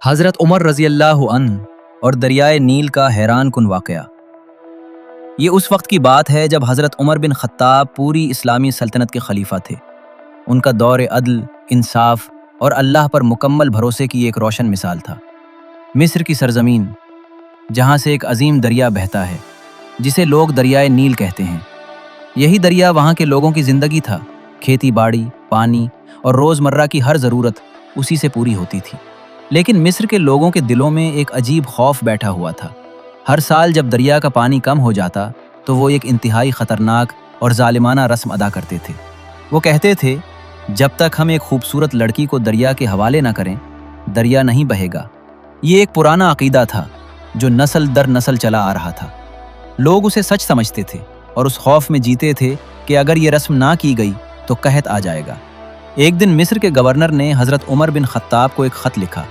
حضرت عمر رضی اللہ عنہ اور دریائے نیل کا حیران کن واقعہ۔ یہ اس وقت کی بات ہے جب حضرت عمر بن خطاب پوری اسلامی سلطنت کے خلیفہ تھے۔ ان کا دور عدل، انصاف اور اللہ پر مکمل بھروسے کی ایک روشن مثال تھا۔ مصر کی سرزمین، جہاں سے ایک عظیم دریا بہتا ہے جسے لوگ دریائے نیل کہتے ہیں، یہی دریا وہاں کے لوگوں کی زندگی تھا۔ کھیتی باڑی، پانی اور روزمرہ کی ہر ضرورت اسی سے پوری ہوتی تھی۔ لیکن مصر کے لوگوں کے دلوں میں ایک عجیب خوف بیٹھا ہوا تھا۔ ہر سال جب دریا کا پانی کم ہو جاتا تو وہ ایک انتہائی خطرناک اور ظالمانہ رسم ادا کرتے تھے۔ وہ کہتے تھے، جب تک ہم ایک خوبصورت لڑکی کو دریا کے حوالے نہ کریں، دریا نہیں بہے گا۔ یہ ایک پرانا عقیدہ تھا جو نسل در نسل چلا آ رہا تھا۔ لوگ اسے سچ سمجھتے تھے اور اس خوف میں جیتے تھے کہ اگر یہ رسم نہ کی گئی تو قحط آ جائے گا۔ ایک دن مصر کے گورنر نے حضرت عمر بن خطاب کو ایک خط لکھا۔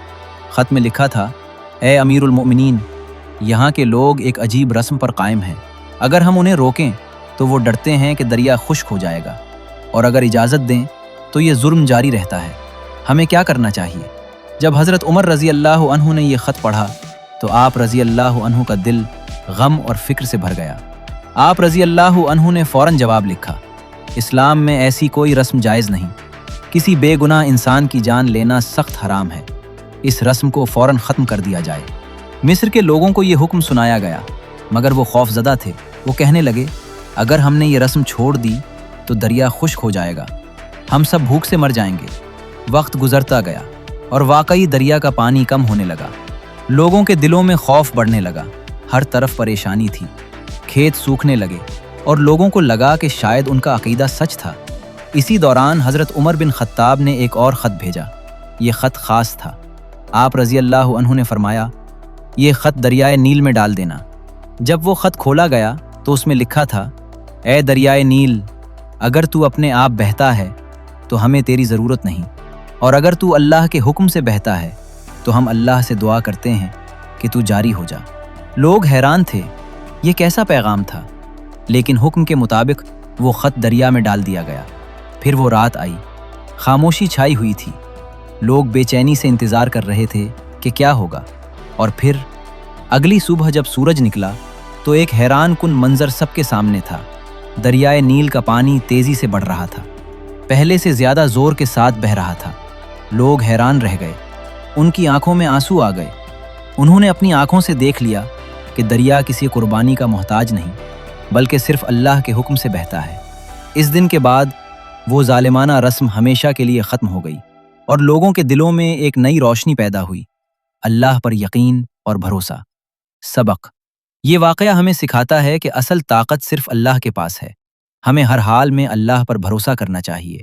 خط میں لکھا تھا، اے امیر المؤمنین، یہاں کے لوگ ایک عجیب رسم پر قائم ہیں۔ اگر ہم انہیں روکیں تو وہ ڈرتے ہیں کہ دریا خشک ہو جائے گا، اور اگر اجازت دیں تو یہ ظلم جاری رہتا ہے۔ ہمیں کیا کرنا چاہیے؟ جب حضرت عمر رضی اللہ عنہ نے یہ خط پڑھا تو آپ رضی اللہ عنہ کا دل غم اور فکر سے بھر گیا۔ آپ رضی اللہ عنہ نے فوراً جواب لکھا، اسلام میں ایسی کوئی رسم جائز نہیں۔ کسی بے گناہ انسان کی جان لینا سخت حرام ہے۔ اس رسم کو فوراً ختم کر دیا جائے۔ مصر کے لوگوں کو یہ حکم سنایا گیا، مگر وہ خوف زدہ تھے۔ وہ کہنے لگے، اگر ہم نے یہ رسم چھوڑ دی تو دریا خشک ہو جائے گا، ہم سب بھوک سے مر جائیں گے۔ وقت گزرتا گیا اور واقعی دریا کا پانی کم ہونے لگا۔ لوگوں کے دلوں میں خوف بڑھنے لگا، ہر طرف پریشانی تھی۔ کھیت سوکھنے لگے اور لوگوں کو لگا کہ شاید ان کا عقیدہ سچ تھا۔ اسی دوران حضرت عمر بن خطاب نے ایک اور خط بھیجا۔ یہ خط خاص تھا۔ آپ رضی اللہ عنہ نے فرمایا، یہ خط دریائے نیل میں ڈال دینا۔ جب وہ خط کھولا گیا تو اس میں لکھا تھا، اے دریائے نیل، اگر تو اپنے آپ بہتا ہے تو ہمیں تیری ضرورت نہیں، اور اگر تو اللہ کے حکم سے بہتا ہے تو ہم اللہ سے دعا کرتے ہیں کہ تو جاری ہو جا۔ لوگ حیران تھے، یہ کیسا پیغام تھا؟ لیکن حکم کے مطابق وہ خط دریا میں ڈال دیا گیا۔ پھر وہ رات آئی، خاموشی چھائی ہوئی تھی۔ لوگ بے چینی سے انتظار کر رہے تھے کہ کیا ہوگا، اور پھر اگلی صبح جب سورج نکلا تو ایک حیران کن منظر سب کے سامنے تھا۔ دریائے نیل کا پانی تیزی سے بڑھ رہا تھا، پہلے سے زیادہ زور کے ساتھ بہہ رہا تھا۔ لوگ حیران رہ گئے، ان کی آنکھوں میں آنسو آ گئے۔ انہوں نے اپنی آنکھوں سے دیکھ لیا کہ دریا کسی قربانی کا محتاج نہیں، بلکہ صرف اللہ کے حکم سے بہتا ہے۔ اس دن کے بعد وہ ظالمانہ رسم ہمیشہ کے لیے ختم ہو گئی، اور لوگوں کے دلوں میں ایک نئی روشنی پیدا ہوئی، اللہ پر یقین اور بھروسہ۔ سبق: یہ واقعہ ہمیں سکھاتا ہے کہ اصل طاقت صرف اللہ کے پاس ہے۔ ہمیں ہر حال میں اللہ پر بھروسہ کرنا چاہیے۔